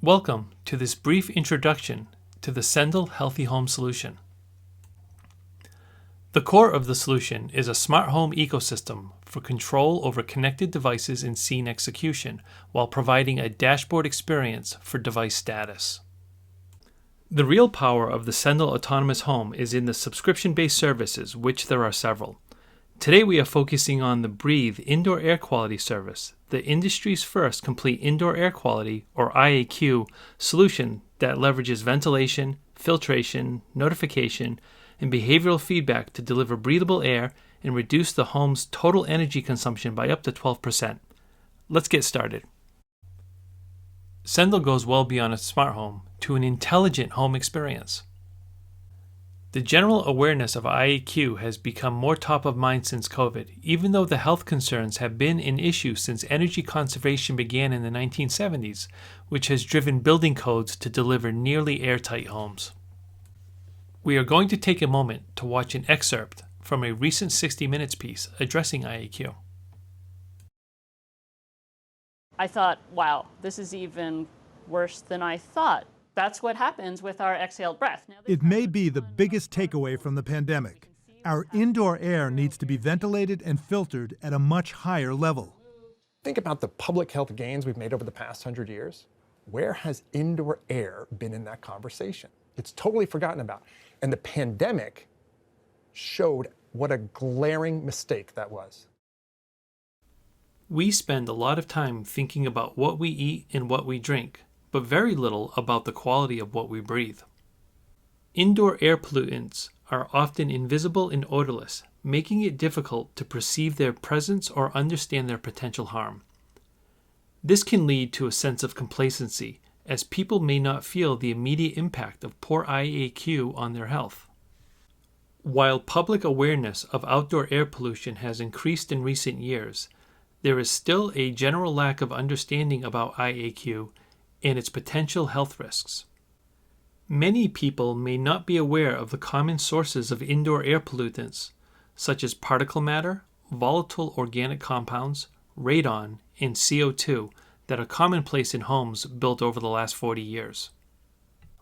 Welcome to this brief introduction to the Sendal Healthy Home Solution. The core of the solution is a smart home ecosystem for control over connected devices and scene execution while providing a dashboard experience for device status. The real power of the Sendal Autonomous Home is in the subscription-based services, which there are several. Today we are focusing on the Breathe Indoor Air Quality Service, the industry's first complete indoor air quality, or IAQ, solution that leverages ventilation, filtration, notification, and behavioral feedback to deliver breathable air and reduce the home's total energy consumption by up to 12%. Let's get started. Sendal goes well beyond a smart home to an intelligent home experience. The general awareness of IAQ has become more top of mind since COVID, even though the health concerns have been an issue since energy conservation began in the 1970s, which has driven building codes to deliver nearly airtight homes. We are going to take a moment to watch an excerpt from a recent 60 Minutes piece addressing IAQ. I thought, wow, this is even worse than I thought. That's what happens with our exhaled breath. It may be the biggest takeaway from the pandemic. Our indoor air needs to be ventilated and filtered at a much higher level. Think about the public health gains we've made over the past 100 years. Where has indoor air been in that conversation? It's totally forgotten about. And the pandemic showed what a glaring mistake that was. We spend a lot of time thinking about what we eat and what we drink, but very little about the quality of what we breathe. Indoor air pollutants are often invisible and odorless, making it difficult to perceive their presence or understand their potential harm. This can lead to a sense of complacency, as people may not feel the immediate impact of poor IAQ on their health. While public awareness of outdoor air pollution has increased in recent years, there is still a general lack of understanding about IAQ and its potential health risks. Many people may not be aware of the common sources of indoor air pollutants, such as particle matter, volatile organic compounds, radon, and CO2 that are commonplace in homes built over the last 40 years.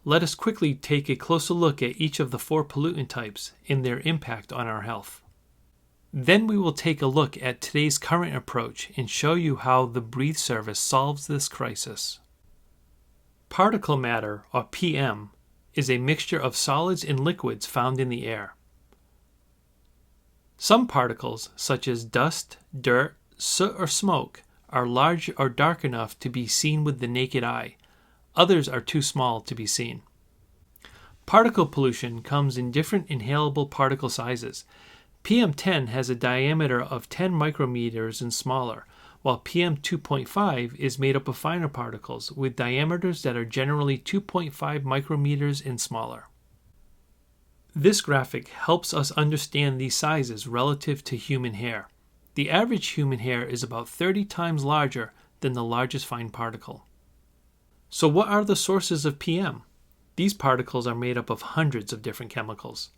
Let us quickly take a closer look at each of the 4 pollutant types and their impact on our health. Then we will take a look at today's current approach and show you how the Breathe service solves this crisis. Particle matter, or PM, is a mixture of solids and liquids found in the air. Some particles, such as dust, dirt, soot, or smoke, are large or dark enough to be seen with the naked eye. Others are too small to be seen. Particle pollution comes in different inhalable particle sizes. PM10 has a diameter of 10 micrometers and smaller, while PM 2.5 is made up of finer particles with diameters that are generally 2.5 micrometers and smaller. This graphic helps us understand these sizes relative to human hair. The average human hair is about 30 times larger than the largest fine particle. So what are the sources of PM? These particles are made up of hundreds of different chemicals.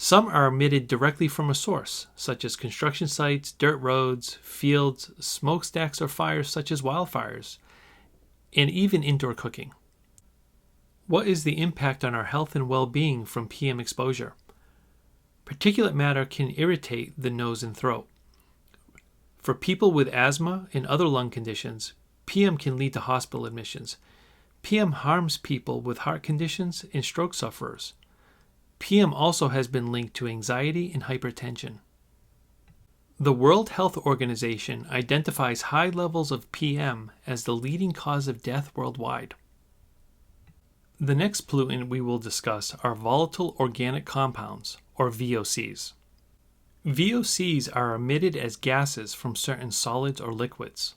Some are emitted directly from a source, such as construction sites, dirt roads, fields, smokestacks, or fires such as wildfires, and even indoor cooking. What is the impact on our health and well-being from PM exposure? Particulate matter can irritate the nose and throat. For people with asthma and other lung conditions, PM can lead to hospital admissions. PM harms people with heart conditions and stroke sufferers. PM also has been linked to anxiety and hypertension. The World Health Organization identifies high levels of PM as the leading cause of death worldwide. The next pollutant we will discuss are volatile organic compounds, or VOCs. VOCs are emitted as gases from certain solids or liquids.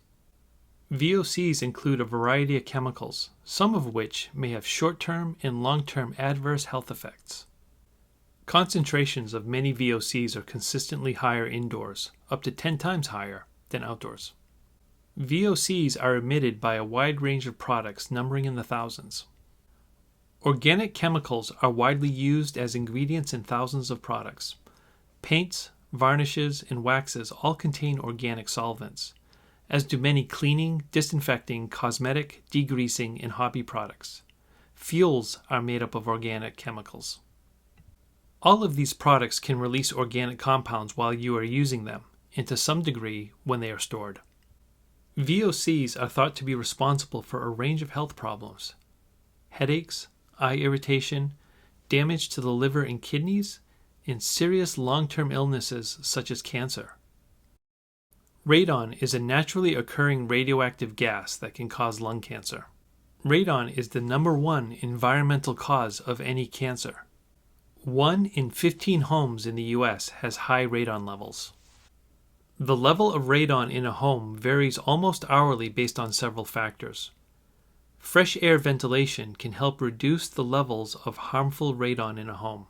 VOCs include a variety of chemicals, some of which may have short-term and long-term adverse health effects. Concentrations of many VOCs are consistently higher indoors, up to 10 times higher than outdoors. VOCs are emitted by a wide range of products numbering in the thousands. Organic chemicals are widely used as ingredients in thousands of products. Paints, varnishes, and waxes all contain organic solvents. as do many cleaning, disinfecting, cosmetic, degreasing, and hobby products. Fuels are made up of organic chemicals. All of these products can release organic compounds while you are using them, and to some degree when they are stored. VOCs are thought to be responsible for a range of health problems: headaches, eye irritation, damage to the liver and kidneys, and serious long-term illnesses such as cancer. Radon is a naturally occurring radioactive gas that can cause lung cancer. Radon is the #1 environmental cause of any cancer. 1 in 15 homes in the U.S. has high radon levels. The level of radon in a home varies almost hourly based on several factors. Fresh air ventilation can help reduce the levels of harmful radon in a home.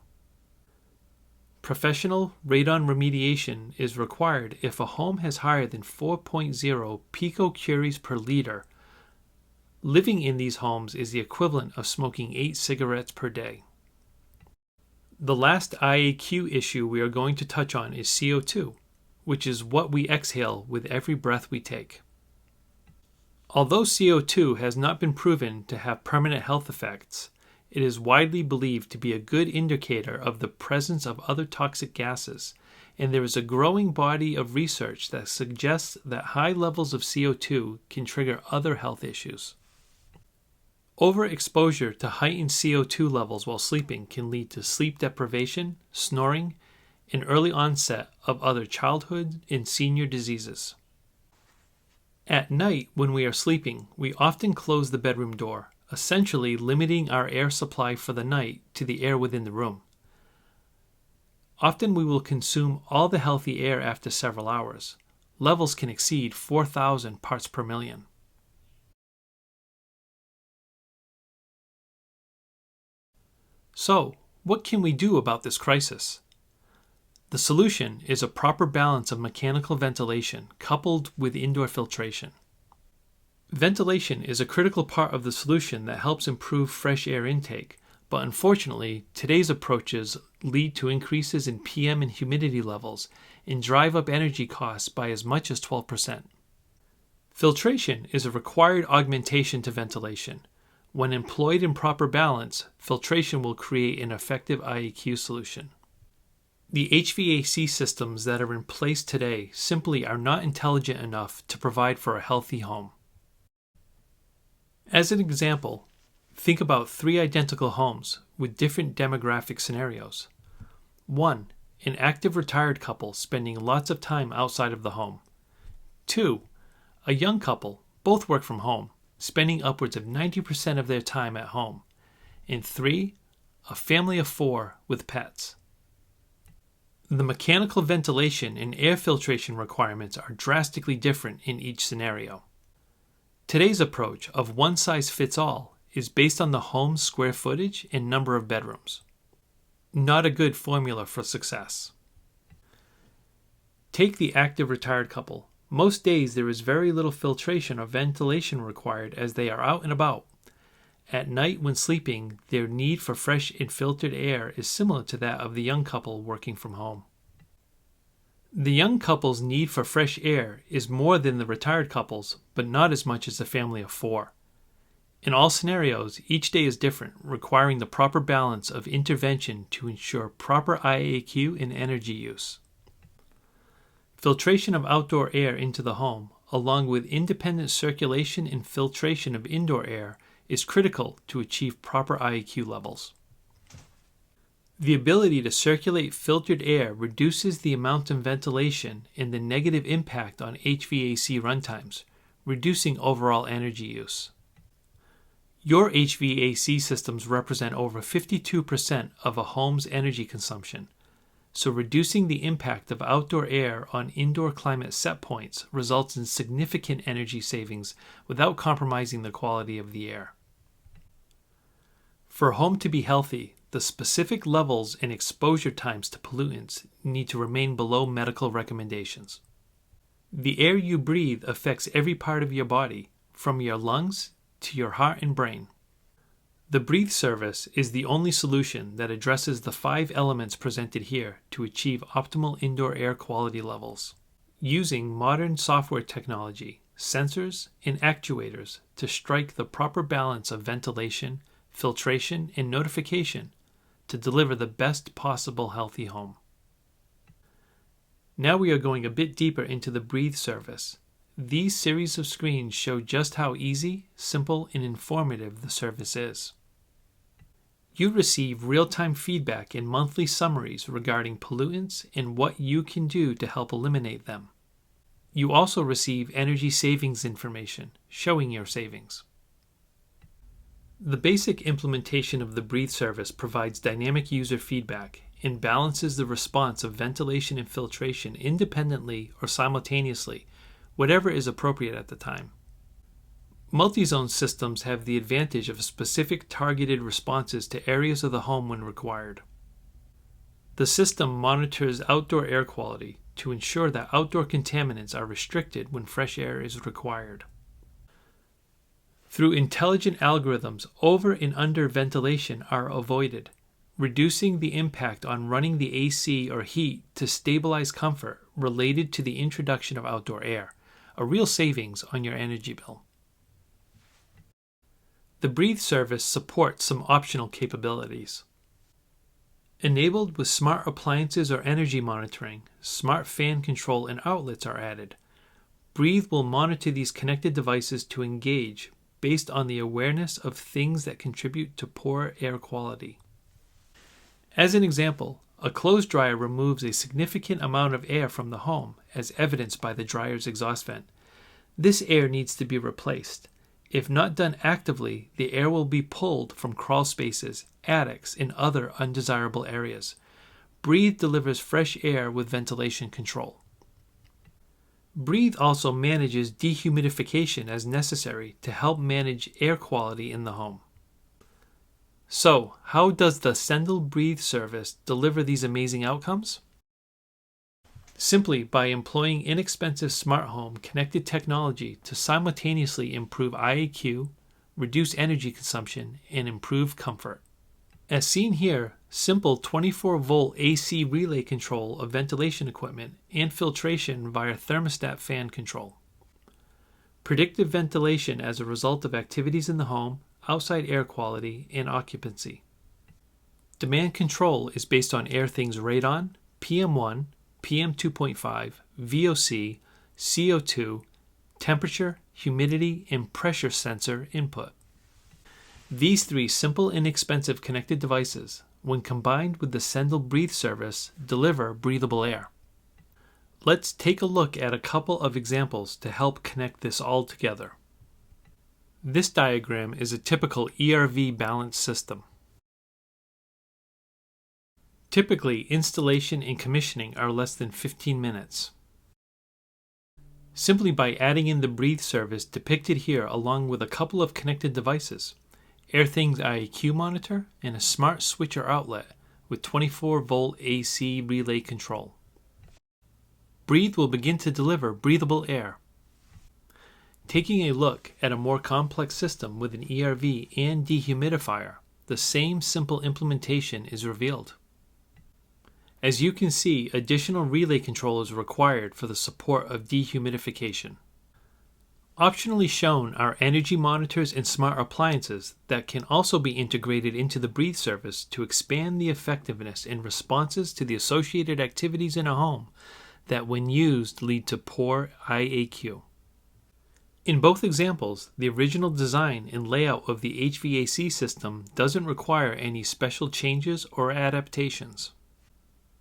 Professional radon remediation is required if a home has higher than 4.0 picocuries per liter. Living in these homes is the equivalent of smoking 8 cigarettes per day. The last IAQ issue we are going to touch on is CO2, which is what we exhale with every breath we take. Although CO2 has not been proven to have permanent health effects, it is widely believed to be a good indicator of the presence of other toxic gases, and there is a growing body of research that suggests that high levels of CO2 can trigger other health issues. Overexposure to heightened CO2 levels while sleeping can lead to sleep deprivation, snoring, and early onset of other childhood and senior diseases. At night, when we are sleeping, we often close the bedroom door, essentially limiting our air supply for the night to the air within the room. Often we will consume all the healthy air after several hours. Levels can exceed 4,000 parts per million. So, what can we do about this crisis? The solution is a proper balance of mechanical ventilation coupled with indoor filtration. Ventilation is a critical part of the solution that helps improve fresh air intake, but unfortunately, today's approaches lead to increases in PM and humidity levels and drive up energy costs by as much as 12%. Filtration is a required augmentation to ventilation. When employed in proper balance, filtration will create an effective IAQ solution. The HVAC systems that are in place today simply are not intelligent enough to provide for a healthy home. As an example, think about 3 identical homes with different demographic scenarios. 1. An active retired couple spending lots of time outside of the home. 2. A young couple, both work from home, spending upwards of 90% of their time at home. And 3. A family of 4 with pets. The mechanical ventilation and air filtration requirements are drastically different in each scenario. Today's approach of one size fits all is based on the home's square footage and number of bedrooms. Not a good formula for success. Take the active retired couple. Most days there is very little filtration or ventilation required as they are out and about. At night when sleeping, their need for fresh and filtered air is similar to that of the young couple working from home. The young couple's need for fresh air is more than the retired couple's, but not as much as the family of 4. In all scenarios, each day is different, requiring the proper balance of intervention to ensure proper IAQ and energy use. Filtration of outdoor air into the home, along with independent circulation and filtration of indoor air, is critical to achieve proper IAQ levels. The ability to circulate filtered air reduces the amount of ventilation and the negative impact on HVAC runtimes, reducing overall energy use. Your HVAC systems represent over 52% of a home's energy consumption, so reducing the impact of outdoor air on indoor climate set points results in significant energy savings without compromising the quality of the air. For a home to be healthy, the specific levels and exposure times to pollutants need to remain below medical recommendations. The air you breathe affects every part of your body, from your lungs to your heart and brain. The Breathe service is the only solution that addresses the 5 elements presented here to achieve optimal indoor air quality levels. Using modern software technology, sensors, and actuators to strike the proper balance of ventilation, filtration, and notification to deliver the best possible healthy home. Now we are going a bit deeper into the Breathe service. These series of screens show just how easy, simple, and informative the service is. You receive real-time feedback and monthly summaries regarding pollutants and what you can do to help eliminate them. You also receive energy savings information, showing your savings. The basic implementation of the Breathe service provides dynamic user feedback and balances the response of ventilation and filtration independently or simultaneously, whatever is appropriate at the time. Multi-zone systems have the advantage of specific targeted responses to areas of the home when required. The system monitors outdoor air quality to ensure that outdoor contaminants are restricted when fresh air is required. Through intelligent algorithms, over and under ventilation are avoided, reducing the impact on running the AC or heat to stabilize comfort related to the introduction of outdoor air, a real savings on your energy bill. The Breathe service supports some optional capabilities. Enabled with smart appliances or energy monitoring, smart fan control and outlets are added. Breathe will monitor these connected devices to engage based on the awareness of things that contribute to poor air quality. As an example, a clothes dryer removes a significant amount of air from the home, as evidenced by the dryer's exhaust vent. This air needs to be replaced. If not done actively, the air will be pulled from crawl spaces, attics, and other undesirable areas. Breathe delivers fresh air with ventilation control. Breathe also manages dehumidification as necessary to help manage air quality in the home. So, how does the Sendal Breathe service deliver these amazing outcomes? Simply by employing inexpensive smart home connected technology to simultaneously improve IAQ, reduce energy consumption, and improve comfort. As seen here, simple 24-volt AC relay control of ventilation equipment and filtration via thermostat fan control. Predictive ventilation as a result of activities in the home, outside air quality, and occupancy. Demand control is based on AirThings radon, PM1, PM2.5, VOC, CO2, temperature, humidity, and pressure sensor input. These three simple and inexpensive connected devices, when combined with the Sendal Breathe service, deliver breathable air. Let's take a look at a couple of examples to help connect this all together. This diagram is a typical ERV balance system. Typically, installation and commissioning are less than 15 minutes. Simply by adding in the Breathe service depicted here along with a couple of connected devices, AirThings IAQ monitor, and a smart switcher outlet with 24-volt AC relay control. Breathe will begin to deliver breathable air. Taking a look at a more complex system with an ERV and dehumidifier, the same simple implementation is revealed. As you can see, additional relay control is required for the support of dehumidification. Optionally shown are energy monitors and smart appliances that can also be integrated into the Breathe service to expand the effectiveness and responses to the associated activities in a home that, when used, lead to poor IAQ. In both examples, the original design and layout of the HVAC system doesn't require any special changes or adaptations.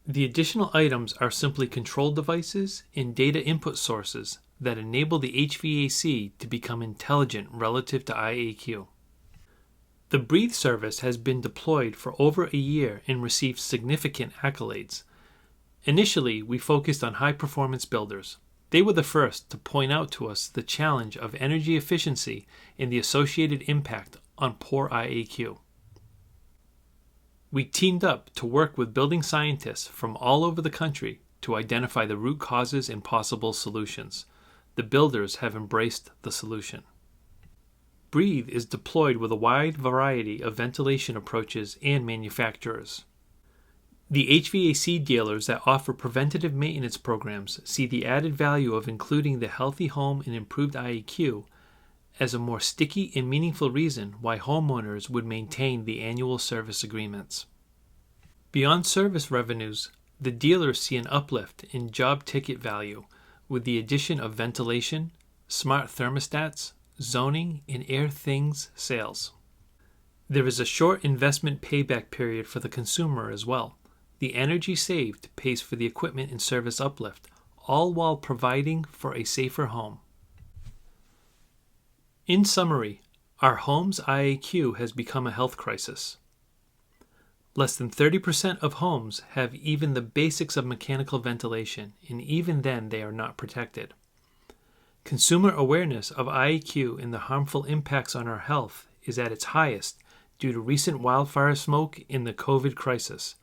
The additional items are simply control devices and data input sources that enable the HVAC to become intelligent relative to IAQ. The Breathe service has been deployed for over a year and received significant accolades. Initially, we focused on high-performance builders. They were the first to point out to us the challenge of energy efficiency and the associated impact on poor IAQ. We teamed up to work with building scientists from all over the country to identify the root causes and possible solutions. The builders have embraced the solution. Breathe is deployed with a wide variety of ventilation approaches and manufacturers. The HVAC dealers that offer preventative maintenance programs see the added value of including the healthy home and improved IAQ as a more sticky and meaningful reason why homeowners would maintain the annual service agreements. Beyond service revenues, the dealers see an uplift in job ticket value with the addition of ventilation, smart thermostats, zoning, and air things sales. There is a short investment payback period for the consumer as well. The energy saved pays for the equipment and service uplift, all while providing for a safer home. In summary, our home's IAQ has become a health crisis. Less than 30% of homes have even the basics of mechanical ventilation, and even then they are not protected. Consumer awareness of IAQ and the harmful impacts on our health is at its highest due to recent wildfire smoke in the COVID crisis.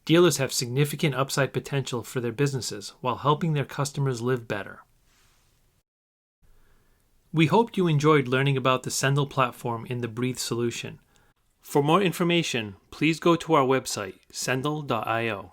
Dealers have significant upside potential for their businesses while helping their customers live better. We hope you enjoyed learning about the Sendal platform and the Breathe solution. For more information, please go to our website, sendal.io.